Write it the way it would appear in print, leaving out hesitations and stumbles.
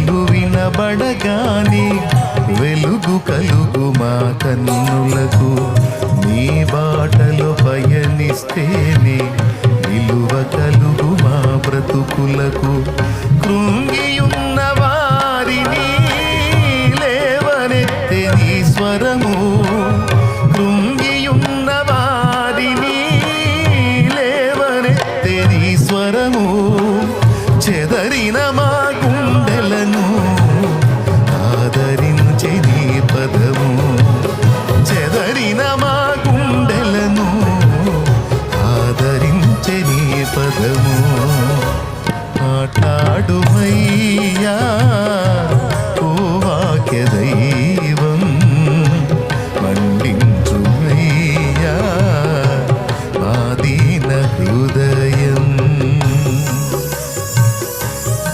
పలుకులు వినబడగానే వెలుగు కలుగు మా కన్నులకు. నీ బాటలో పయనిస్తేనే విలువ కలుగు మా బ్రతుకులకు. కృంగియున్న వారిని లేవనెత్తే నీ స్వరము, కృంగియున్న వారిని లేవనెత్తే నీ స్వరము. చెదరిన మా గుండె